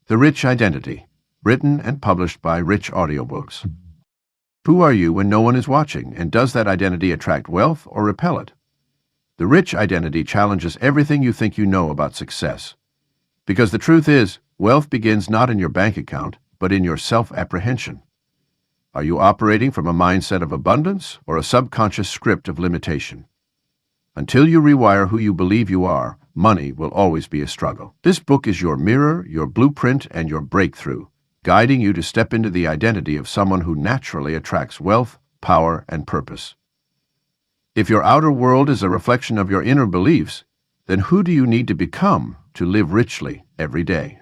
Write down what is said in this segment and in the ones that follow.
The Rich Identity, written and published by Rich Audiobooks. Who are you when no one is watching, and does that identity attract wealth or repel it? The Rich Identity challenges everything you think you know about success. Because the truth is, wealth begins not in your bank account, but in your self-apprehension. Are you operating from a mindset of abundance or a subconscious script of limitation? Until you rewire who you believe you are, money will always be a struggle. This book is your mirror, your blueprint, and your breakthrough, guiding you to step into the identity of someone who naturally attracts wealth, power, and purpose. If your outer world is a reflection of your inner beliefs, then who do you need to become to live richly every day?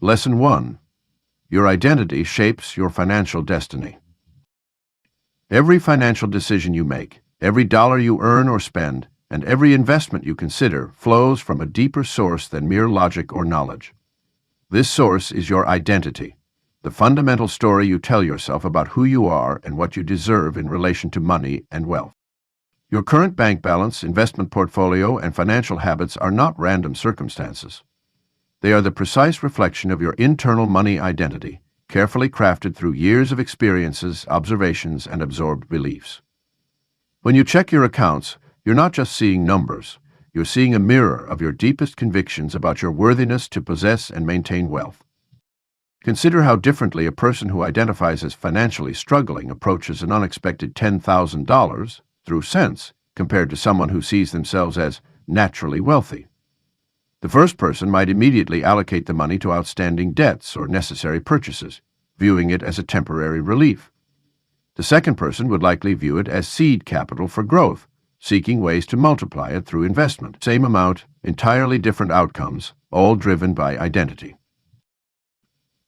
Lesson 1. Your identity shapes your financial destiny. Every financial decision you make, every dollar you earn or spend, and every investment you consider flows from a deeper source than mere logic or knowledge. This source is your identity, the fundamental story you tell yourself about who you are and what you deserve in relation to money and wealth. Your current bank balance, investment portfolio, and financial habits are not random circumstances. They are the precise reflection of your internal money identity, carefully crafted through years of experiences, observations, and absorbed beliefs. When you check your accounts, you're not just seeing numbers. You're seeing a mirror of your deepest convictions about your worthiness to possess and maintain wealth. Consider how differently a person who identifies as financially struggling approaches an unexpected $10,000 through sense compared to someone who sees themselves as naturally wealthy. The first person might immediately allocate the money to outstanding debts or necessary purchases, viewing it as a temporary relief. The second person would likely view it as seed capital for growth, seeking ways to multiply it through investment. Same amount, entirely different outcomes, all driven by identity.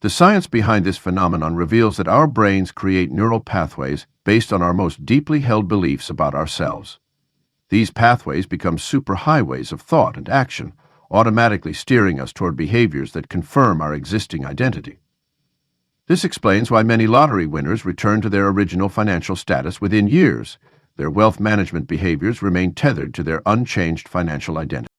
The science behind this phenomenon reveals that our brains create neural pathways based on our most deeply held beliefs about ourselves. These pathways become superhighways of thought and action, automatically steering us toward behaviors that confirm our existing identity. This explains why many lottery winners return to their original financial status within years. Their wealth management behaviors remain tethered to their unchanged financial identity.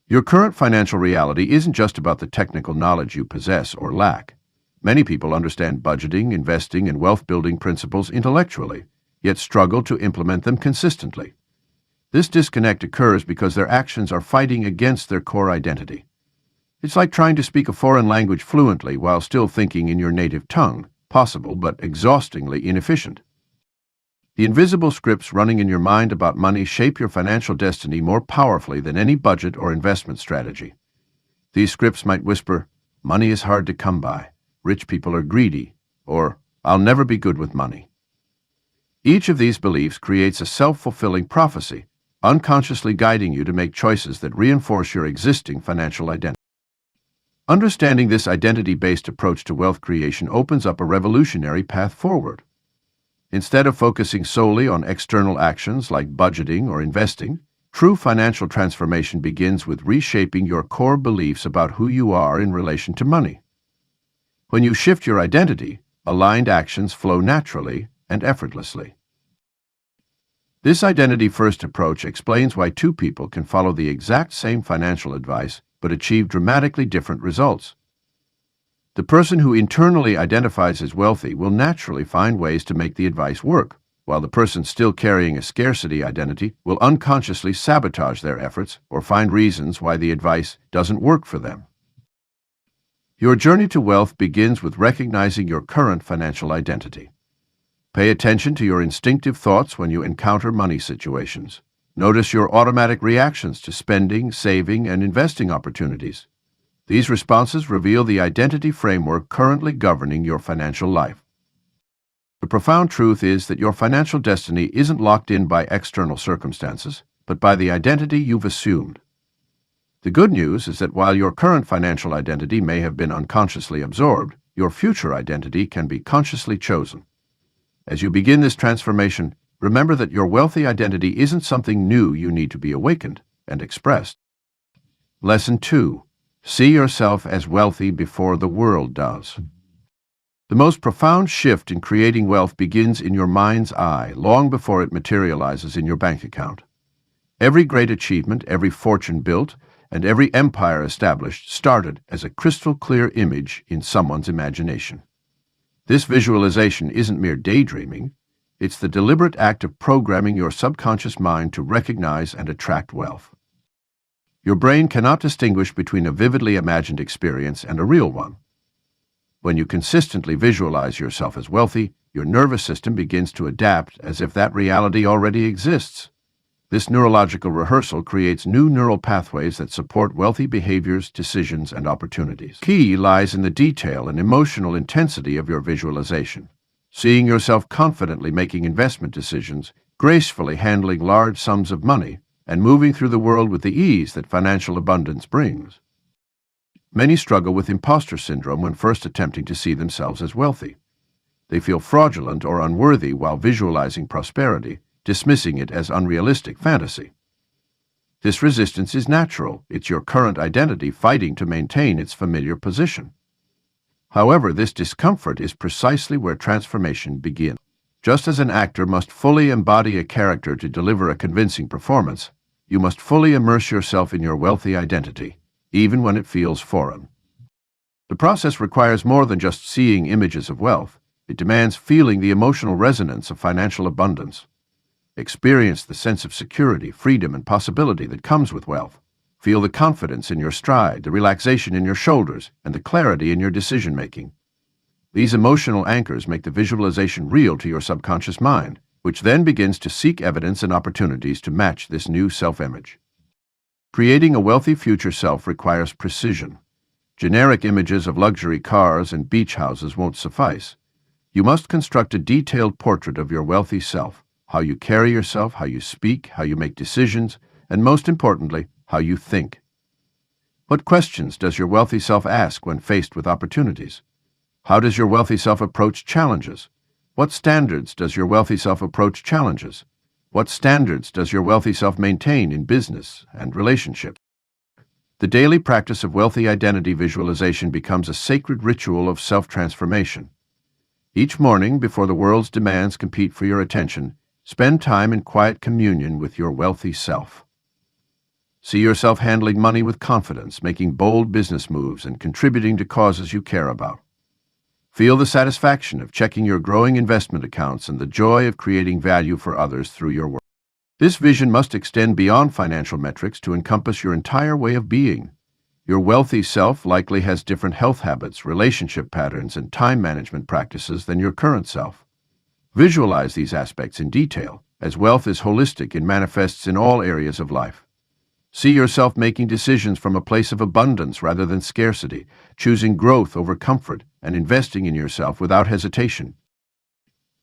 Your current financial reality isn't just about the technical knowledge you possess or lack. Many people understand budgeting, investing, and wealth-building principles intellectually, yet struggle to implement them consistently. This disconnect occurs because their actions are fighting against their core identity. It's like trying to speak a foreign language fluently while still thinking in your native tongue, possible but exhaustingly inefficient. The invisible scripts running in your mind about money shape your financial destiny more powerfully than any budget or investment strategy. These scripts might whisper, "Money is hard to come by," "Rich people are greedy," or "I'll never be good with money." Each of these beliefs creates a self-fulfilling prophecy, unconsciously guiding you to make choices that reinforce your existing financial identity. Understanding this identity-based approach to wealth creation opens up a revolutionary path forward. Instead of focusing solely on external actions like budgeting or investing, true financial transformation begins with reshaping your core beliefs about who you are in relation to money. When you shift your identity, aligned actions flow naturally and effortlessly. This identity-first approach explains why two people can follow the exact same financial advice but achieve dramatically different results. The person who internally identifies as wealthy will naturally find ways to make the advice work, while the person still carrying a scarcity identity will unconsciously sabotage their efforts or find reasons why the advice doesn't work for them. Your journey to wealth begins with recognizing your current financial identity. Pay attention to your instinctive thoughts when you encounter money situations. Notice your automatic reactions to spending, saving, and investing opportunities. These responses reveal the identity framework currently governing your financial life. The profound truth is that your financial destiny isn't locked in by external circumstances, but by the identity you've assumed. The good news is that while your current financial identity may have been unconsciously absorbed, your future identity can be consciously chosen. As you begin this transformation, remember that your wealthy identity isn't something new you need to be awakened and expressed. Lesson 2. See yourself as wealthy before the world does. The most profound shift in creating wealth begins in your mind's eye long before it materializes in your bank account. Every great achievement, every fortune built, and every empire established started as a crystal-clear image in someone's imagination. This visualization isn't mere daydreaming. It's the deliberate act of programming your subconscious mind to recognize and attract wealth. Your brain cannot distinguish between a vividly imagined experience and a real one. When you consistently visualize yourself as wealthy, your nervous system begins to adapt as if that reality already exists. This neurological rehearsal creates new neural pathways that support wealthy behaviors, decisions, and opportunities. Key lies in the detail and emotional intensity of your visualization. Seeing yourself confidently making investment decisions, gracefully handling large sums of money, and moving through the world with the ease that financial abundance brings. Many struggle with imposter syndrome when first attempting to see themselves as wealthy. They feel fraudulent or unworthy while visualizing prosperity, dismissing it as unrealistic fantasy. This resistance is natural. It's your current identity fighting to maintain its familiar position. However, this discomfort is precisely where transformation begins. Just as an actor must fully embody a character to deliver a convincing performance, you must fully immerse yourself in your wealthy identity, even when it feels foreign. The process requires more than just seeing images of wealth. It demands feeling the emotional resonance of financial abundance. Experience the sense of security, freedom, and possibility that comes with wealth. Feel the confidence in your stride, the relaxation in your shoulders, and the clarity in your decision-making. These emotional anchors make the visualization real to your subconscious mind, which then begins to seek evidence and opportunities to match this new self-image. Creating a wealthy future self requires precision. Generic images of luxury cars and beach houses won't suffice. You must construct a detailed portrait of your wealthy self, how you carry yourself, how you speak, how you make decisions, and most importantly, how you think. What questions does your wealthy self ask when faced with opportunities? How does your wealthy self approach challenges? What standards does your wealthy self approach challenges? What standards does your wealthy self maintain in business and relationships? The daily practice of wealthy identity visualization becomes a sacred ritual of self-transformation. Each morning, before the world's demands compete for your attention, spend time in quiet communion with your wealthy self. See yourself handling money with confidence, making bold business moves, and contributing to causes you care about. Feel the satisfaction of checking your growing investment accounts and the joy of creating value for others through your work. This vision must extend beyond financial metrics to encompass your entire way of being. Your wealthy self likely has different health habits, relationship patterns, and time management practices than your current self. Visualize these aspects in detail, as wealth is holistic and manifests in all areas of life. See yourself making decisions from a place of abundance rather than scarcity, choosing growth over comfort, and investing in yourself without hesitation.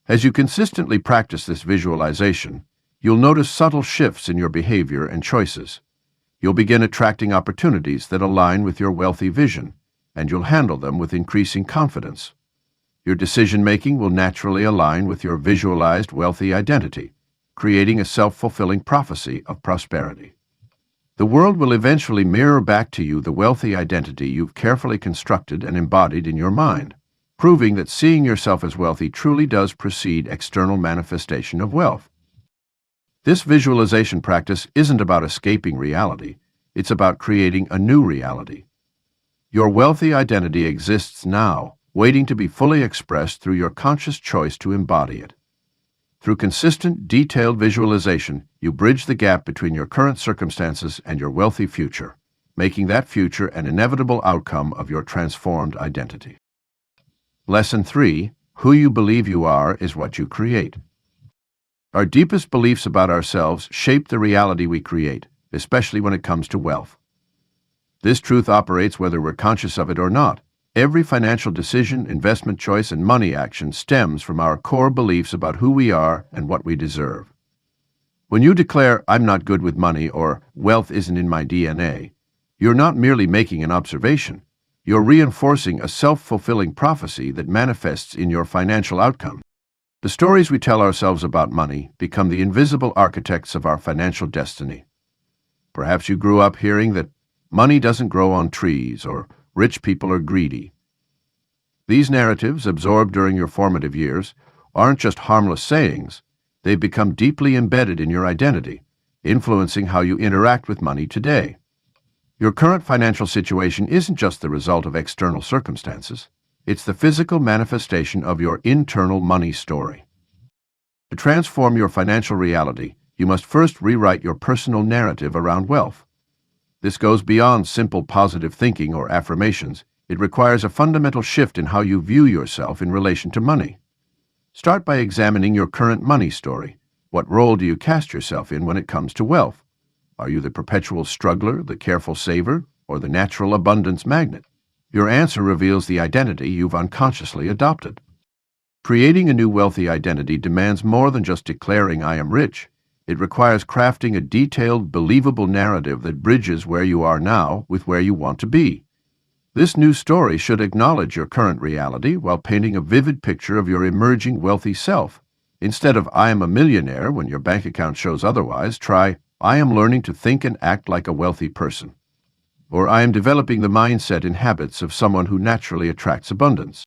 As you consistently practice this visualization, you'll notice subtle shifts in your behavior and choices. You'll begin attracting opportunities that align with your wealthy vision, and you'll handle them with increasing confidence. Your decision-making will naturally align with your visualized wealthy identity, creating a self-fulfilling prophecy of prosperity. The world will eventually mirror back to you the wealthy identity you've carefully constructed and embodied in your mind, proving that seeing yourself as wealthy truly does precede external manifestation of wealth. This visualization practice isn't about escaping reality, it's about creating a new reality. Your wealthy identity exists now, waiting to be fully expressed through your conscious choice to embody it. Through consistent, detailed visualization, you bridge the gap between your current circumstances and your wealthy future, making that future an inevitable outcome of your transformed identity. Lesson 3: Who you believe you are is what you create. Our deepest beliefs about ourselves shape the reality we create, especially when it comes to wealth. This truth operates whether we're conscious of it or not. Every financial decision, investment choice, and money action stems from our core beliefs about who we are and what we deserve. When you declare, "I'm not good with money," or "wealth isn't in my DNA," you're not merely making an observation. You're reinforcing a self-fulfilling prophecy that manifests in your financial outcome. The stories we tell ourselves about money become the invisible architects of our financial destiny. Perhaps you grew up hearing that money doesn't grow on trees, or rich people are greedy. These narratives, absorbed during your formative years, aren't just harmless sayings. They've become deeply embedded in your identity, influencing how you interact with money today. Your current financial situation isn't just the result of external circumstances. It's the physical manifestation of your internal money story. To transform your financial reality, you must first rewrite your personal narrative around wealth. This goes beyond simple positive thinking or affirmations. It requires a fundamental shift in how you view yourself in relation to money. Start by examining your current money story. What role do you cast yourself in when it comes to wealth? Are you the perpetual struggler, the careful saver, or the natural abundance magnet? Your answer reveals the identity you've unconsciously adopted. Creating a new wealthy identity demands more than just declaring "I am rich." It requires crafting a detailed, believable narrative that bridges where you are now with where you want to be. This new story should acknowledge your current reality while painting a vivid picture of your emerging wealthy self. Instead of "I am a millionaire" when your bank account shows otherwise, try "I am learning to think and act like a wealthy person." Or "I am developing the mindset and habits of someone who naturally attracts abundance."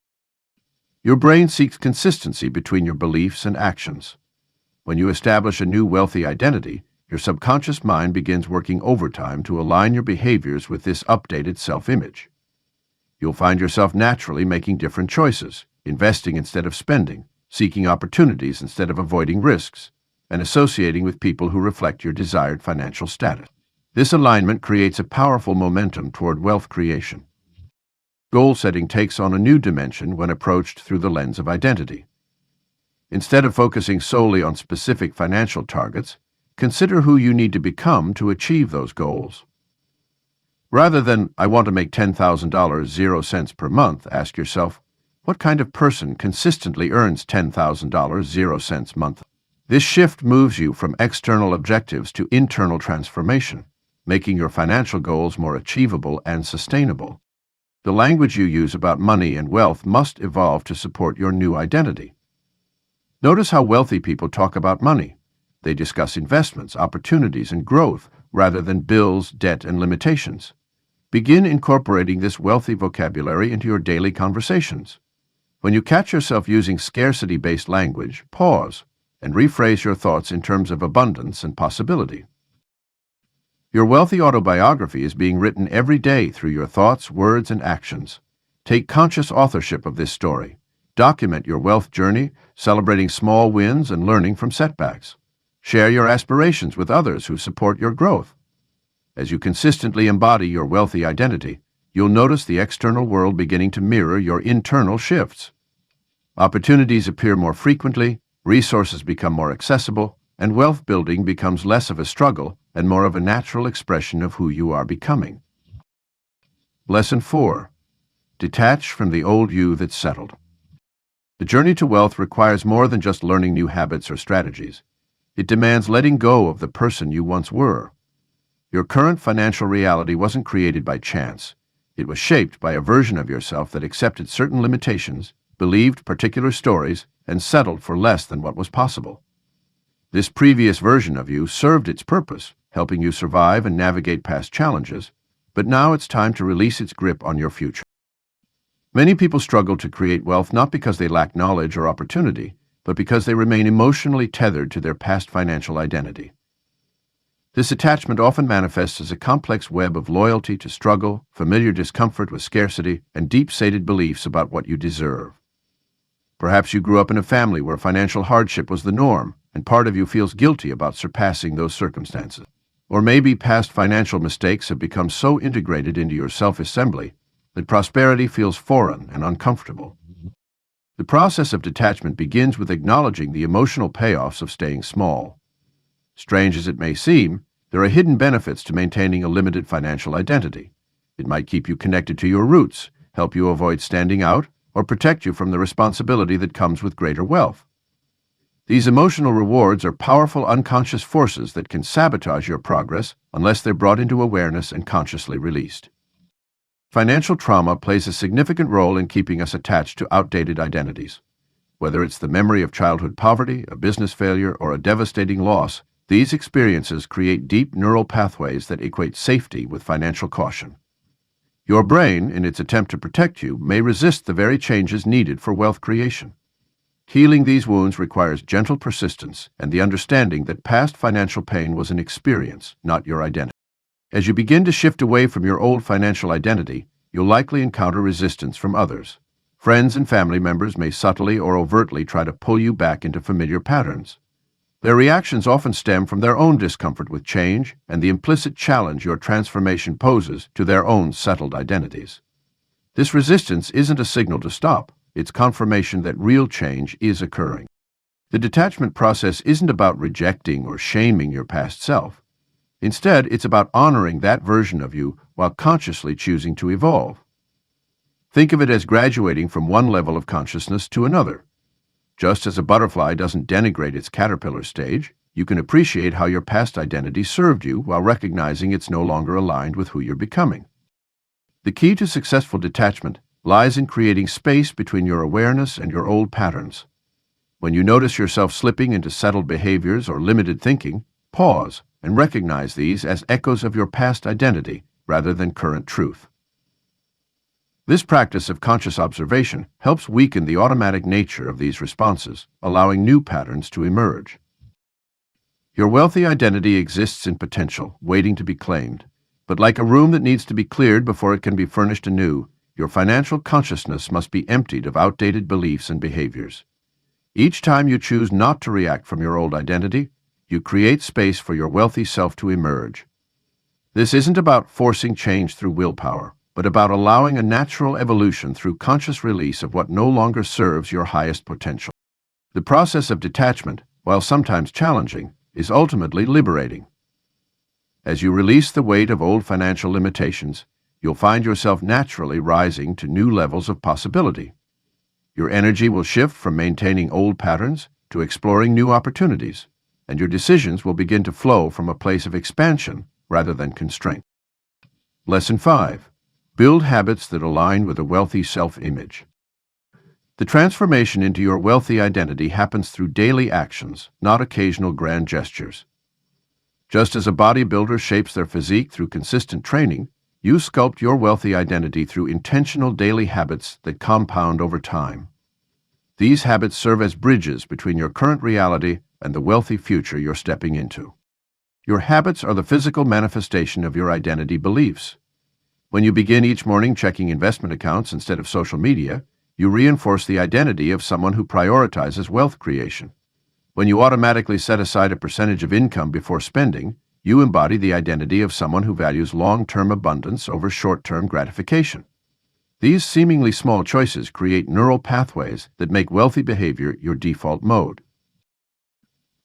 Your brain seeks consistency between your beliefs and actions. When you establish a new wealthy identity, your subconscious mind begins working overtime to align your behaviors with this updated self-image. You'll find yourself naturally making different choices, investing instead of spending, seeking opportunities instead of avoiding risks, and associating with people who reflect your desired financial status. This alignment creates a powerful momentum toward wealth creation. Goal setting takes on a new dimension when approached through the lens of identity. Instead of focusing solely on specific financial targets, consider who you need to become to achieve those goals. Rather than "I want to make $10,000 0 cents per month," ask yourself, what kind of person consistently earns $10,000 0 cents a month? This shift moves you from external objectives to internal transformation, making your financial goals more achievable and sustainable. The language you use about money and wealth must evolve to support your new identity. Notice how wealthy people talk about money. They discuss investments, opportunities, and growth rather than bills, debt, and limitations. Begin incorporating this wealthy vocabulary into your daily conversations. When you catch yourself using scarcity-based language, pause and rephrase your thoughts in terms of abundance and possibility. Your wealthy autobiography is being written every day through your thoughts, words, and actions. Take conscious authorship of this story. Document your wealth journey, celebrating small wins and learning from setbacks. Share your aspirations with others who support your growth. As you consistently embody your wealthy identity, you'll notice the external world beginning to mirror your internal shifts. Opportunities appear more frequently, resources become more accessible, and wealth building becomes less of a struggle and more of a natural expression of who you are becoming. Lesson 4. Detach from the old you that's settled. The journey to wealth requires more than just learning new habits or strategies. It demands letting go of the person you once were. Your current financial reality wasn't created by chance. It was shaped by a version of yourself that accepted certain limitations, believed particular stories, and settled for less than what was possible. This previous version of you served its purpose, helping you survive and navigate past challenges, but now it's time to release its grip on your future. Many people struggle to create wealth not because they lack knowledge or opportunity, but because they remain emotionally tethered to their past financial identity. This attachment often manifests as a complex web of loyalty to struggle, familiar discomfort with scarcity, and deep-seated beliefs about what you deserve. Perhaps you grew up in a family where financial hardship was the norm, and part of you feels guilty about surpassing those circumstances. Or maybe past financial mistakes have become so integrated into your self-assembly that prosperity feels foreign and uncomfortable. The process of detachment begins with acknowledging the emotional payoffs of staying small. Strange as it may seem, there are hidden benefits to maintaining a limited financial identity. It might keep you connected to your roots, help you avoid standing out, or protect you from the responsibility that comes with greater wealth. These emotional rewards are powerful unconscious forces that can sabotage your progress unless they're brought into awareness and consciously released. Financial trauma plays a significant role in keeping us attached to outdated identities. Whether it's the memory of childhood poverty, a business failure, or a devastating loss, these experiences create deep neural pathways that equate safety with financial caution. Your brain, in its attempt to protect you, may resist the very changes needed for wealth creation. Healing these wounds requires gentle persistence and the understanding that past financial pain was an experience, not your identity. As you begin to shift away from your old financial identity, you'll likely encounter resistance from others. Friends and family members may subtly or overtly try to pull you back into familiar patterns. Their reactions often stem from their own discomfort with change and the implicit challenge your transformation poses to their own settled identities. This resistance isn't a signal to stop, it's confirmation that real change is occurring. The detachment process isn't about rejecting or shaming your past self. Instead, it's about honoring that version of you while consciously choosing to evolve. Think of it as graduating from one level of consciousness to another. Just as a butterfly doesn't denigrate its caterpillar stage, you can appreciate how your past identity served you while recognizing it's no longer aligned with who you're becoming. The key to successful detachment lies in creating space between your awareness and your old patterns. When you notice yourself slipping into settled behaviors or limited thinking, pause and recognize these as echoes of your past identity rather than current truth. This practice of conscious observation helps weaken the automatic nature of these responses, allowing new patterns to emerge. Your wealthy identity exists in potential, waiting to be claimed. But like a room that needs to be cleared before it can be furnished anew, your financial consciousness must be emptied of outdated beliefs and behaviors. Each time you choose not to react from your old identity, you create space for your wealthy self to emerge. This isn't about forcing change through willpower, but about allowing a natural evolution through conscious release of what no longer serves your highest potential. The process of detachment, while sometimes challenging, is ultimately liberating. As you release the weight of old financial limitations, you'll find yourself naturally rising to new levels of possibility. Your energy will shift from maintaining old patterns to exploring new opportunities, and your decisions will begin to flow from a place of expansion rather than constraint. Lesson 5. Build habits that align with a wealthy self-image. The transformation into your wealthy identity happens through daily actions, not occasional grand gestures. Just as a bodybuilder shapes their physique through consistent training, you sculpt your wealthy identity through intentional daily habits that compound over time. These habits serve as bridges between your current reality and the wealthy future you're stepping into. Your habits are the physical manifestation of your identity beliefs. When you begin each morning checking investment accounts instead of social media, you reinforce the identity of someone who prioritizes wealth creation. When you automatically set aside a percentage of income before spending, you embody the identity of someone who values long-term abundance over short-term gratification. These seemingly small choices create neural pathways that make wealthy behavior your default mode.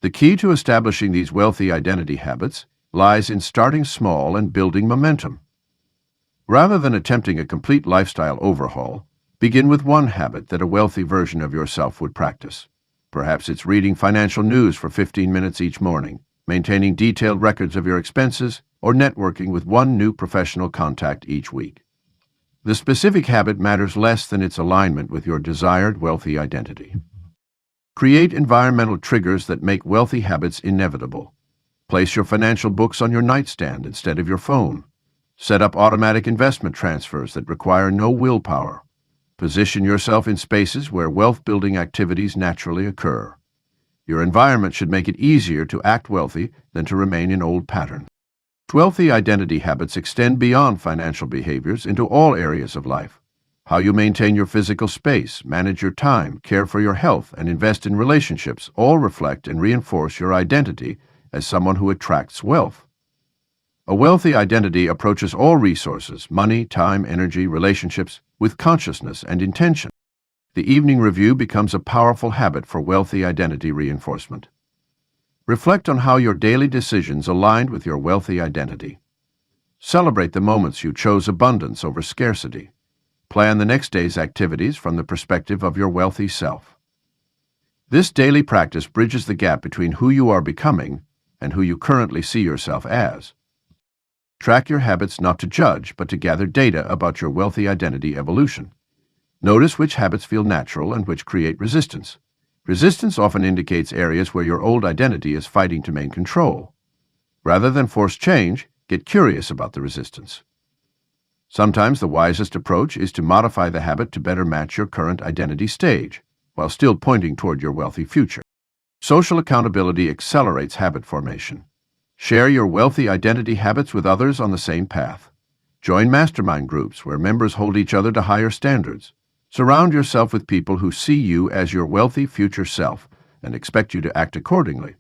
The key to establishing these wealthy identity habits lies in starting small and building momentum. Rather than attempting a complete lifestyle overhaul, begin with one habit that a wealthy version of yourself would practice. Perhaps it's reading financial news for 15 minutes each morning, maintaining detailed records of your expenses, or networking with one new professional contact each week. The specific habit matters less than its alignment with your desired wealthy identity. Create environmental triggers that make wealthy habits inevitable. Place your financial books on your nightstand instead of your phone. Set up automatic investment transfers that require no willpower. Position yourself in spaces where wealth-building activities naturally occur. Your environment should make it easier to act wealthy than to remain in old patterns. Wealthy identity habits extend beyond financial behaviors into all areas of life. How you maintain your physical space, manage your time, care for your health, and invest in relationships all reflect and reinforce your identity as someone who attracts wealth. A wealthy identity approaches all resources, money, time, energy, relationships, with consciousness and intention. The evening review becomes a powerful habit for wealthy identity reinforcement. Reflect on how your daily decisions aligned with your wealthy identity. Celebrate the moments you chose abundance over scarcity. Plan the next day's activities from the perspective of your wealthy self. This daily practice bridges the gap between who you are becoming and who you currently see yourself as. Track your habits not to judge, but to gather data about your wealthy identity evolution. Notice which habits feel natural and which create resistance. Resistance often indicates areas where your old identity is fighting to maintain control. Rather than force change, get curious about the resistance. Sometimes the wisest approach is to modify the habit to better match your current identity stage, while still pointing toward your wealthy future. Social accountability accelerates habit formation. Share your wealthy identity habits with others on the same path. Join mastermind groups where members hold each other to higher standards. Surround yourself with people who see you as your wealthy future self and expect you to act accordingly.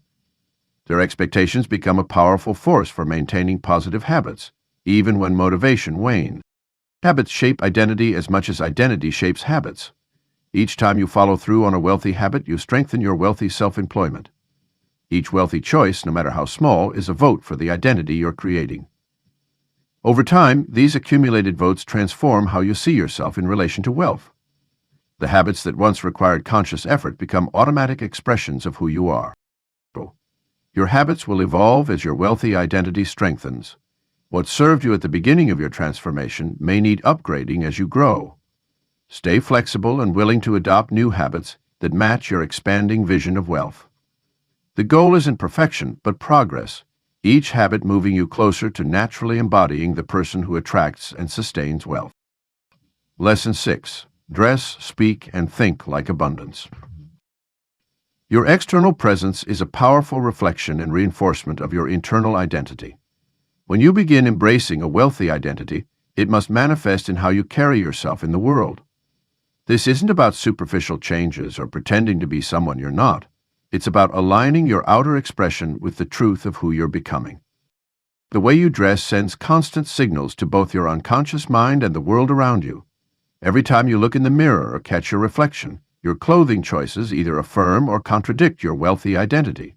Their expectations become a powerful force for maintaining positive habits, even when motivation wanes. Habits shape identity as much as identity shapes habits. Each time you follow through on a wealthy habit, you strengthen your wealthy self-employment. Each wealthy choice, no matter how small, is a vote for the identity you're creating. Over time, these accumulated votes transform how you see yourself in relation to wealth. The habits that once required conscious effort become automatic expressions of who you are. Your habits will evolve as your wealthy identity strengthens. What served you at the beginning of your transformation may need upgrading as you grow. Stay flexible and willing to adopt new habits that match your expanding vision of wealth. The goal isn't perfection, but progress, each habit moving you closer to naturally embodying the person who attracts and sustains wealth. Lesson 6. Dress, speak, and think like abundance. Your external presence is a powerful reflection and reinforcement of your internal identity. When you begin embracing a wealthy identity, it must manifest in how you carry yourself in the world. This isn't about superficial changes or pretending to be someone you're not. It's about aligning your outer expression with the truth of who you're becoming. The way you dress sends constant signals to both your unconscious mind and the world around you. Every time you look in the mirror or catch your reflection, your clothing choices either affirm or contradict your wealthy identity.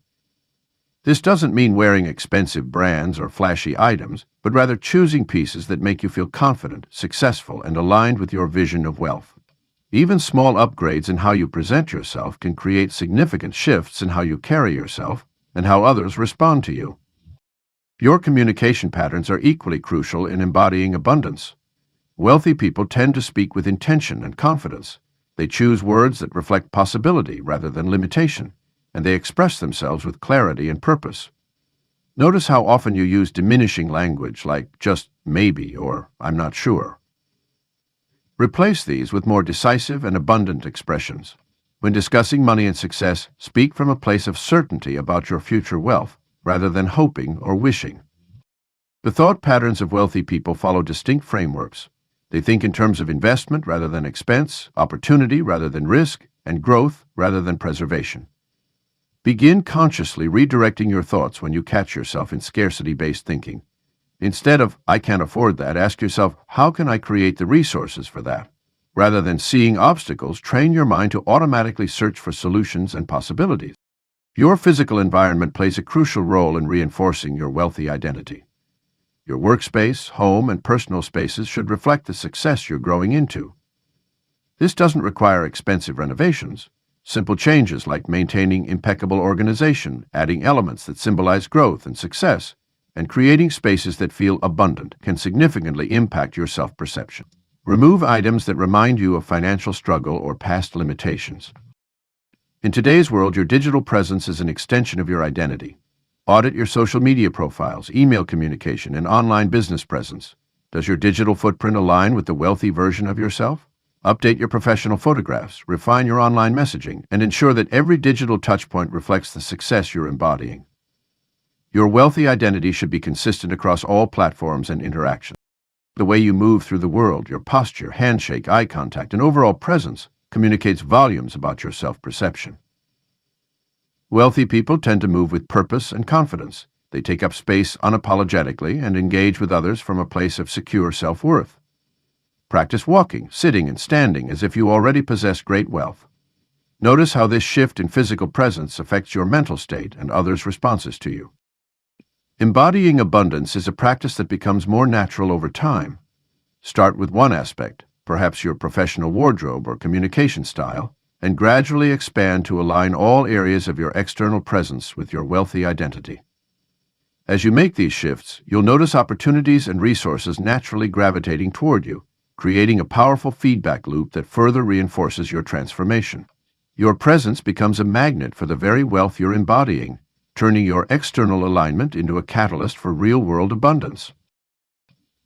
This doesn't mean wearing expensive brands or flashy items, but rather choosing pieces that make you feel confident, successful, and aligned with your vision of wealth. Even small upgrades in how you present yourself can create significant shifts in how you carry yourself and how others respond to you. Your communication patterns are equally crucial in embodying abundance. Wealthy people tend to speak with intention and confidence. They choose words that reflect possibility rather than limitation, and they express themselves with clarity and purpose. Notice how often you use diminishing language like just maybe or I'm not sure. Replace these with more decisive and abundant expressions. When discussing money and success, speak from a place of certainty about your future wealth rather than hoping or wishing. The thought patterns of wealthy people follow distinct frameworks. They think in terms of investment rather than expense, opportunity rather than risk, and growth rather than preservation. Begin consciously redirecting your thoughts when you catch yourself in scarcity-based thinking. Instead of, I can't afford that, ask yourself, how can I create the resources for that? Rather than seeing obstacles, train your mind to automatically search for solutions and possibilities. Your physical environment plays a crucial role in reinforcing your wealthy identity. Your workspace, home, and personal spaces should reflect the success you're growing into. This doesn't require expensive renovations. Simple changes like maintaining impeccable organization, adding elements that symbolize growth and success, and creating spaces that feel abundant can significantly impact your self-perception. Remove items that remind you of financial struggle or past limitations. In today's world, your digital presence is an extension of your identity. Audit your social media profiles, email communication, and online business presence. Does your digital footprint align with the wealthy version of yourself? Update your professional photographs, refine your online messaging, and ensure that every digital touchpoint reflects the success you're embodying. Your wealthy identity should be consistent across all platforms and interactions. The way you move through the world, your posture, handshake, eye contact, and overall presence communicates volumes about your self-perception. Wealthy people tend to move with purpose and confidence. They take up space unapologetically and engage with others from a place of secure self-worth. Practice walking, sitting, and standing as if you already possess great wealth. Notice how this shift in physical presence affects your mental state and others' responses to you. Embodying abundance is a practice that becomes more natural over time. Start with one aspect, perhaps your professional wardrobe or communication style, and gradually expand to align all areas of your external presence with your wealthy identity. As you make these shifts, you'll notice opportunities and resources naturally gravitating toward you, creating a powerful feedback loop that further reinforces your transformation. Your presence becomes a magnet for the very wealth you're embodying, turning your external alignment into a catalyst for real-world abundance.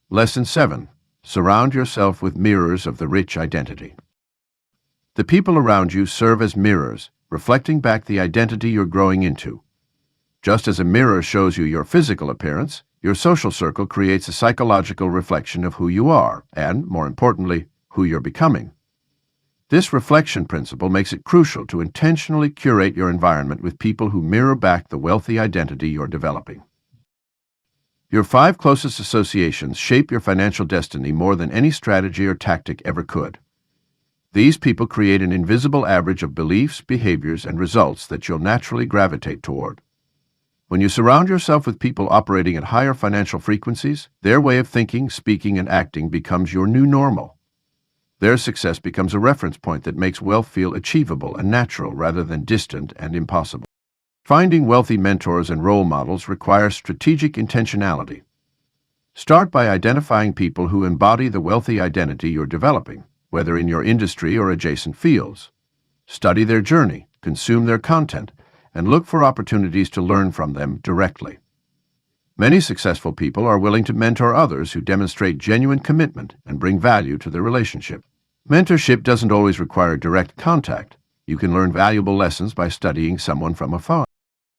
Lesson 7. Surround yourself with mirrors of the rich identity. The people around you serve as mirrors, reflecting back the identity you're growing into. Just as a mirror shows you your physical appearance, your social circle creates a psychological reflection of who you are and, more importantly, who you're becoming. This reflection principle makes it crucial to intentionally curate your environment with people who mirror back the wealthy identity you're developing. Your 5 closest associations shape your financial destiny more than any strategy or tactic ever could. These people create an invisible average of beliefs, behaviors, and results that you'll naturally gravitate toward. When you surround yourself with people operating at higher financial frequencies, their way of thinking, speaking, and acting becomes your new normal. Their success becomes a reference point that makes wealth feel achievable and natural rather than distant and impossible. Finding wealthy mentors and role models requires strategic intentionality. Start by identifying people who embody the wealthy identity you're developing, whether in your industry or adjacent fields. Study their journey, consume their content, and look for opportunities to learn from them directly. Many successful people are willing to mentor others who demonstrate genuine commitment and bring value to their relationship. Mentorship doesn't always require direct contact. You can learn valuable lessons by studying someone from afar.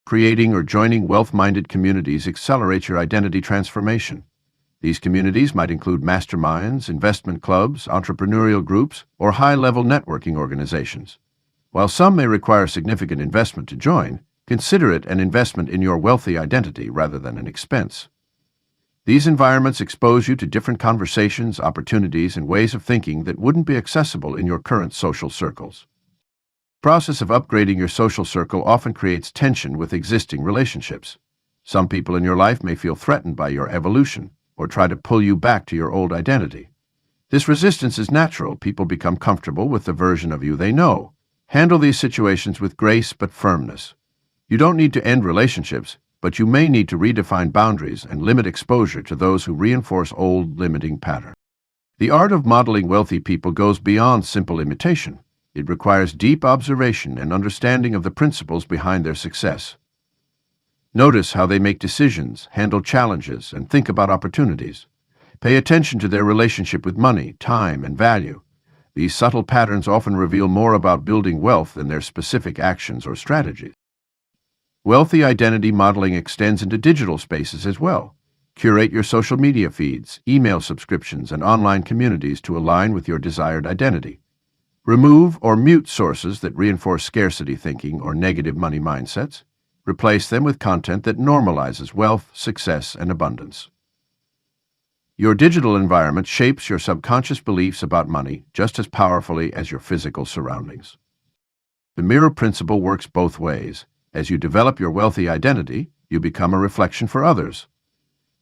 Creating or joining wealth-minded communities accelerates your identity transformation. These communities might include masterminds, investment clubs, entrepreneurial groups, or high-level networking organizations. While some may require significant investment to join, consider it an investment in your wealthy identity rather than an expense. These environments expose you to different conversations, opportunities, and ways of thinking that wouldn't be accessible in your current social circles. The process of upgrading your social circle often creates tension with existing relationships. Some people in your life may feel threatened by your evolution or try to pull you back to your old identity. This resistance is natural. People become comfortable with the version of you they know. Handle these situations with grace but firmness. You don't need to end relationships, but you may need to redefine boundaries and limit exposure to those who reinforce old, limiting patterns. The art of modeling wealthy people goes beyond simple imitation. It requires deep observation and understanding of the principles behind their success. Notice how they make decisions, handle challenges, and think about opportunities. Pay attention to their relationship with money, time, and value. These subtle patterns often reveal more about building wealth than their specific actions or strategies. Wealthy identity modeling extends into digital spaces as well. Curate your social media feeds, email subscriptions, and online communities to align with your desired identity. Remove or mute sources that reinforce scarcity thinking or negative money mindsets. Replace them with content that normalizes wealth, success, and abundance. Your digital environment shapes your subconscious beliefs about money just as powerfully as your physical surroundings. The mirror principle works both ways. As you develop your wealthy identity, you become a reflection for others.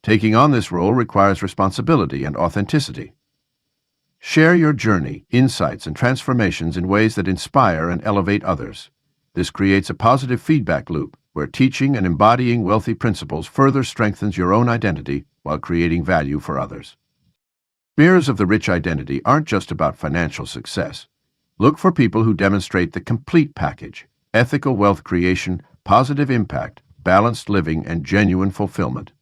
Taking on this role requires responsibility and authenticity. Share your journey, insights, and transformations in ways that inspire and elevate others. This creates a positive feedback loop where teaching and embodying wealthy principles further strengthens your own identity while creating value for others. Mirrors of the rich identity aren't just about financial success. Look for people who demonstrate the complete package: ethical wealth creation, positive impact, balanced living, and genuine fulfillment.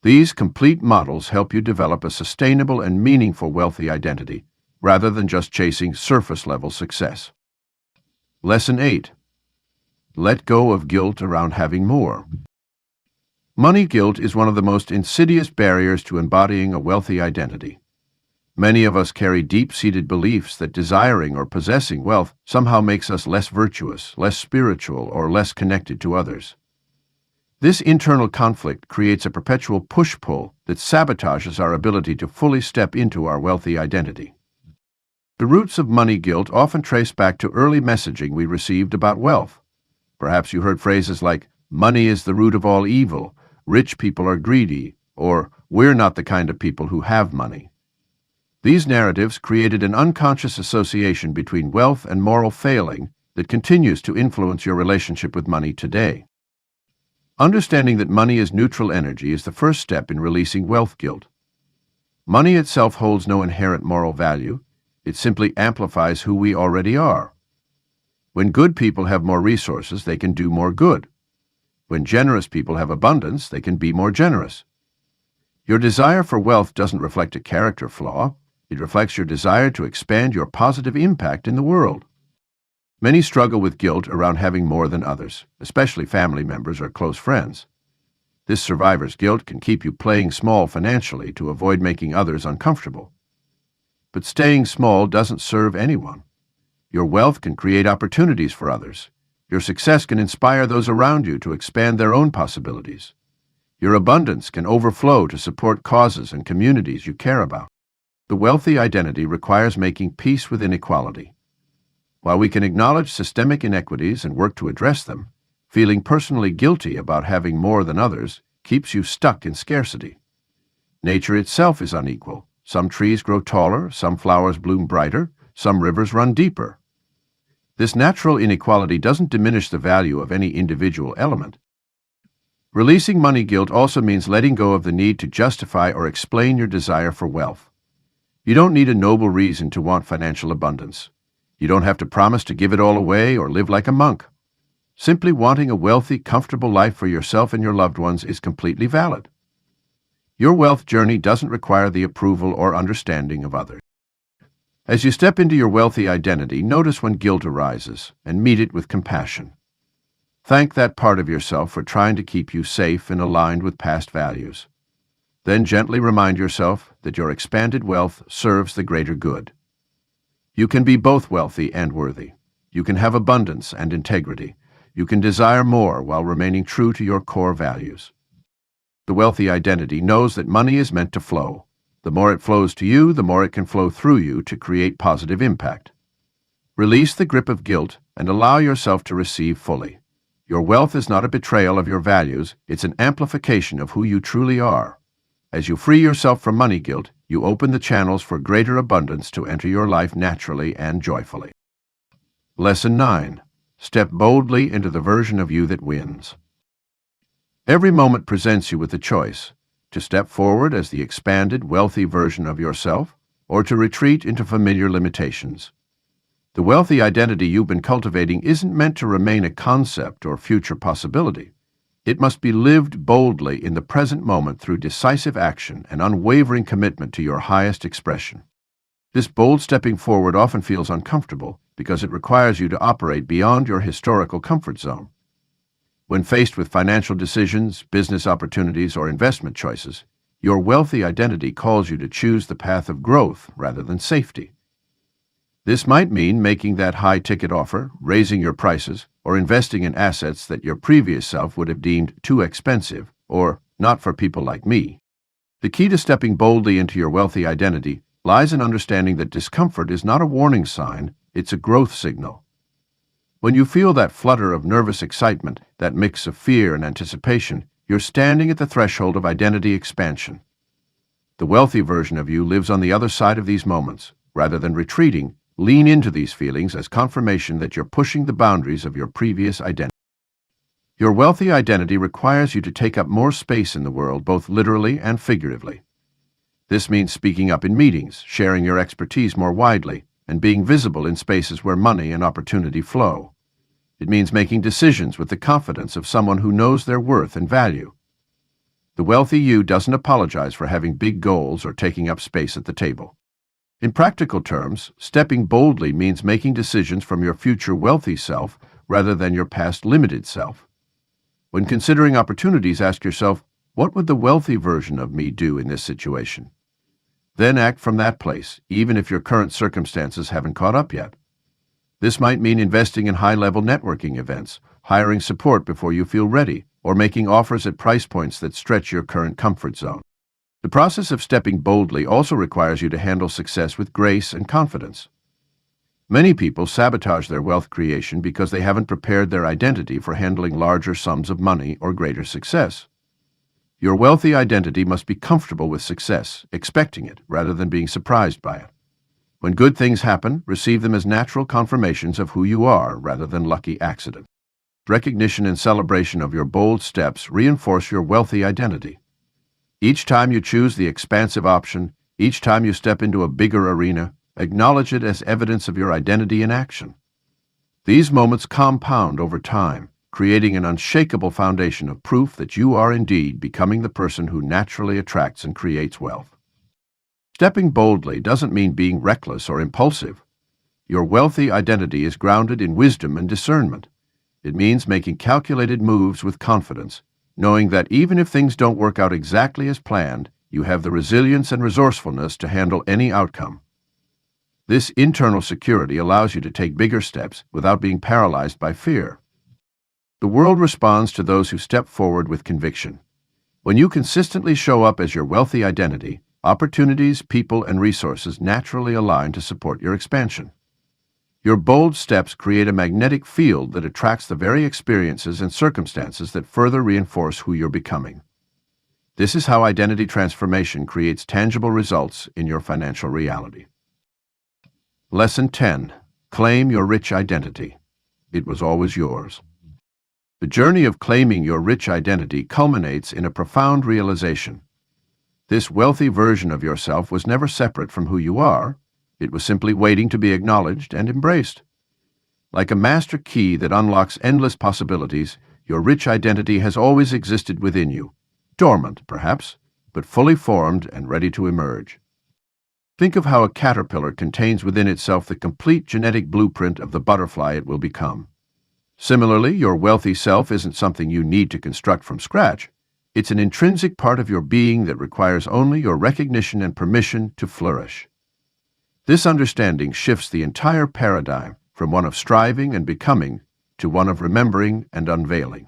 These complete models help you develop a sustainable and meaningful wealthy identity, rather than just chasing surface-level success. Lesson 8. Let go of guilt around having more. Money guilt is one of the most insidious barriers to embodying a wealthy identity. Many of us carry deep-seated beliefs that desiring or possessing wealth somehow makes us less virtuous, less spiritual, or less connected to others. This internal conflict creates a perpetual push-pull that sabotages our ability to fully step into our wealthy identity. The roots of money guilt often trace back to early messaging we received about wealth. Perhaps you heard phrases like, "Money is the root of all evil," "Rich people are greedy," or "We're not the kind of people who have money." These narratives created an unconscious association between wealth and moral failing that continues to influence your relationship with money today. Understanding that money is neutral energy is the first step in releasing wealth guilt. Money itself holds no inherent moral value. It simply amplifies who we already are. When good people have more resources, they can do more good. When generous people have abundance, they can be more generous. Your desire for wealth doesn't reflect a character flaw. It reflects your desire to expand your positive impact in the world. Many struggle with guilt around having more than others, especially family members or close friends. This survivor's guilt can keep you playing small financially to avoid making others uncomfortable. But staying small doesn't serve anyone. Your wealth can create opportunities for others. Your success can inspire those around you to expand their own possibilities. Your abundance can overflow to support causes and communities you care about. The wealthy identity requires making peace with inequality. While we can acknowledge systemic inequities and work to address them, feeling personally guilty about having more than others keeps you stuck in scarcity. Nature itself is unequal. Some trees grow taller, some flowers bloom brighter, some rivers run deeper. This natural inequality doesn't diminish the value of any individual element. Releasing money guilt also means letting go of the need to justify or explain your desire for wealth. You don't need a noble reason to want financial abundance. You don't have to promise to give it all away or live like a monk. Simply wanting a wealthy, comfortable life for yourself and your loved ones is completely valid. Your wealth journey doesn't require the approval or understanding of others. As you step into your wealthy identity, notice when guilt arises and meet it with compassion. Thank that part of yourself for trying to keep you safe and aligned with past values. Then gently remind yourself that your expanded wealth serves the greater good. You can be both wealthy and worthy. You can have abundance and integrity. You can desire more while remaining true to your core values. The wealthy identity knows that money is meant to flow. The more it flows to you, the more it can flow through you to create positive impact. Release the grip of guilt and allow yourself to receive fully. Your wealth is not a betrayal of your values, it's an amplification of who you truly are. As you free yourself from money guilt, you open the channels for greater abundance to enter your life naturally and joyfully. Lesson 9. Step boldly into the version of you that wins. Every moment presents you with a choice: to step forward as the expanded, wealthy version of yourself, or to retreat into familiar limitations. The wealthy identity you've been cultivating isn't meant to remain a concept or future possibility. It must be lived boldly in the present moment through decisive action and unwavering commitment to your highest expression. This bold stepping forward often feels uncomfortable because it requires you to operate beyond your historical comfort zone. When faced with financial decisions, business opportunities, or investment choices, your wealthy identity calls you to choose the path of growth rather than safety. This might mean making that high-ticket offer, raising your prices, or investing in assets that your previous self would have deemed too expensive or not for people like me. The key to stepping boldly into your wealthy identity lies in understanding that discomfort is not a warning sign, it's a growth signal. When you feel that flutter of nervous excitement, that mix of fear and anticipation, you're standing at the threshold of identity expansion. The wealthy version of you lives on the other side of these moments. Rather than retreating, lean into these feelings as confirmation that you're pushing the boundaries of your previous identity. Your wealthy identity requires you to take up more space in the world, both literally and figuratively. This means speaking up in meetings, sharing your expertise more widely, and being visible in spaces where money and opportunity flow. It means making decisions with the confidence of someone who knows their worth and value. The wealthy you doesn't apologize for having big goals or taking up space at the table. In practical terms, stepping boldly means making decisions from your future wealthy self rather than your past limited self. When considering opportunities, ask yourself, what would the wealthy version of me do in this situation? Then act from that place, even if your current circumstances haven't caught up yet. This might mean investing in high-level networking events, hiring support before you feel ready, or making offers at price points that stretch your current comfort zone. The process of stepping boldly also requires you to handle success with grace and confidence. Many people sabotage their wealth creation because they haven't prepared their identity for handling larger sums of money or greater success. Your wealthy identity must be comfortable with success, expecting it rather than being surprised by it. When good things happen, receive them as natural confirmations of who you are rather than lucky accidents. Recognition and celebration of your bold steps reinforce your wealthy identity. Each time you choose the expansive option, each time you step into a bigger arena, acknowledge it as evidence of your identity in action. These moments compound over time, creating an unshakable foundation of proof that you are indeed becoming the person who naturally attracts and creates wealth. Stepping boldly doesn't mean being reckless or impulsive. Your wealthy identity is grounded in wisdom and discernment. It means making calculated moves with confidence, knowing that even if things don't work out exactly as planned, you have the resilience and resourcefulness to handle any outcome. This internal security allows you to take bigger steps without being paralyzed by fear. The world responds to those who step forward with conviction. When you consistently show up as your wealthy identity, opportunities, people, and resources naturally align to support your expansion. Your bold steps create a magnetic field that attracts the very experiences and circumstances that further reinforce who you're becoming. This is how identity transformation creates tangible results in your financial reality. Lesson 10. Claim your rich identity. It was always yours. The journey of claiming your rich identity culminates in a profound realization. This wealthy version of yourself was never separate from who you are. It was simply waiting to be acknowledged and embraced. Like a master key that unlocks endless possibilities, your rich identity has always existed within you, dormant, perhaps, but fully formed and ready to emerge. Think of how a caterpillar contains within itself the complete genetic blueprint of the butterfly it will become. Similarly, your wealthy self isn't something you need to construct from scratch. It's an intrinsic part of your being that requires only your recognition and permission to flourish. This understanding shifts the entire paradigm from one of striving and becoming to one of remembering and unveiling.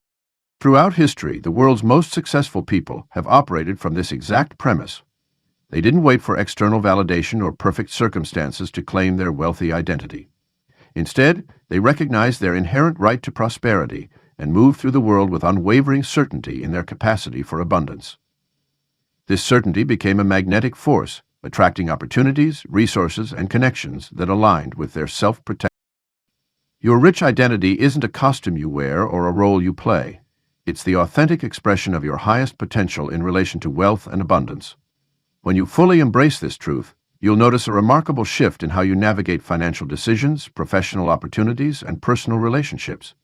Throughout history, the world's most successful people have operated from this exact premise. They didn't wait for external validation or perfect circumstances to claim their wealthy identity. Instead, they recognized their inherent right to prosperity and moved through the world with unwavering certainty in their capacity for abundance. This certainty became a magnetic force, attracting opportunities, resources, and connections that aligned with their self-protection. Your rich identity isn't a costume you wear or a role you play. It's the authentic expression of your highest potential in relation to wealth and abundance. When you fully embrace this truth, you'll notice a remarkable shift in how you navigate financial decisions, professional opportunities, and personal relationships.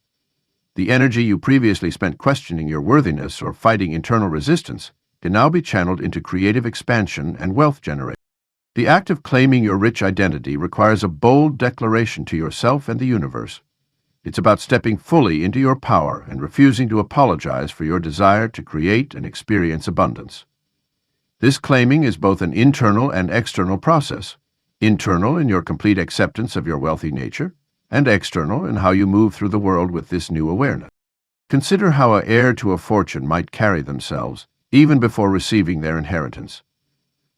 The energy you previously spent questioning your worthiness or fighting internal resistance can now be channeled into creative expansion and wealth generation. The act of claiming your rich identity requires a bold declaration to yourself and the universe. It's about stepping fully into your power and refusing to apologize for your desire to create and experience abundance. This claiming is both an internal and external process. Internal in your complete acceptance of your wealthy nature, and external in how you move through the world with this new awareness. Consider how an heir to a fortune might carry themselves, even before receiving their inheritance.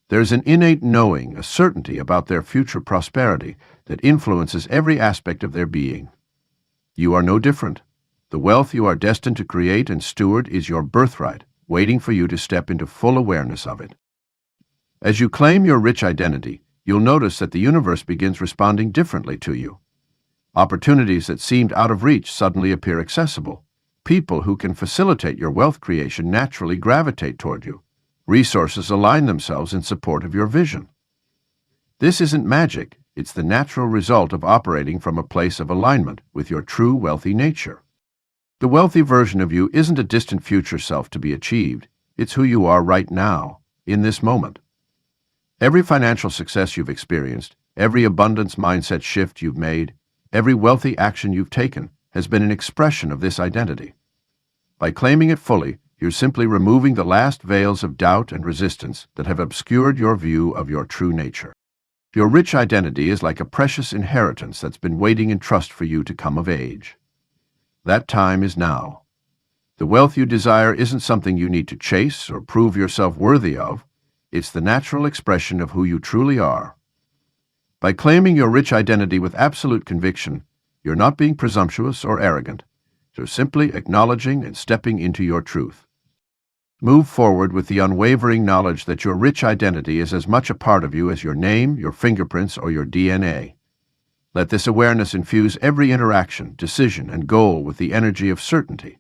There's an innate knowing, a certainty about their future prosperity that influences every aspect of their being. You are no different. The wealth you are destined to create and steward is your birthright, waiting for you to step into full awareness of it. As you claim your rich identity, you'll notice that the universe begins responding differently to you. Opportunities that seemed out of reach suddenly appear accessible. People who can facilitate your wealth creation naturally gravitate toward you. Resources align themselves in support of your vision. This isn't magic, it's the natural result of operating from a place of alignment with your true wealthy nature. The wealthy version of you isn't a distant future self to be achieved, it's who you are right now, in this moment. Every financial success you've experienced, every abundance mindset shift you've made, every wealthy action you've taken has been an expression of this identity. By claiming it fully, you're simply removing the last veils of doubt and resistance that have obscured your view of your true nature. Your rich identity is like a precious inheritance that's been waiting in trust for you to come of age. That time is now. The wealth you desire isn't something you need to chase or prove yourself worthy of. It's the natural expression of who you truly are. By claiming your rich identity with absolute conviction, you're not being presumptuous or arrogant. You're simply acknowledging and stepping into your truth. Move forward with the unwavering knowledge that your rich identity is as much a part of you as your name, your fingerprints, or your DNA. Let this awareness infuse every interaction, decision, and goal with the energy of certainty.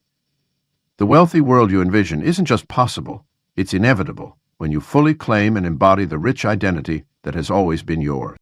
The wealthy world you envision isn't just possible, it's inevitable when you fully claim and embody the rich identity that has always been yours.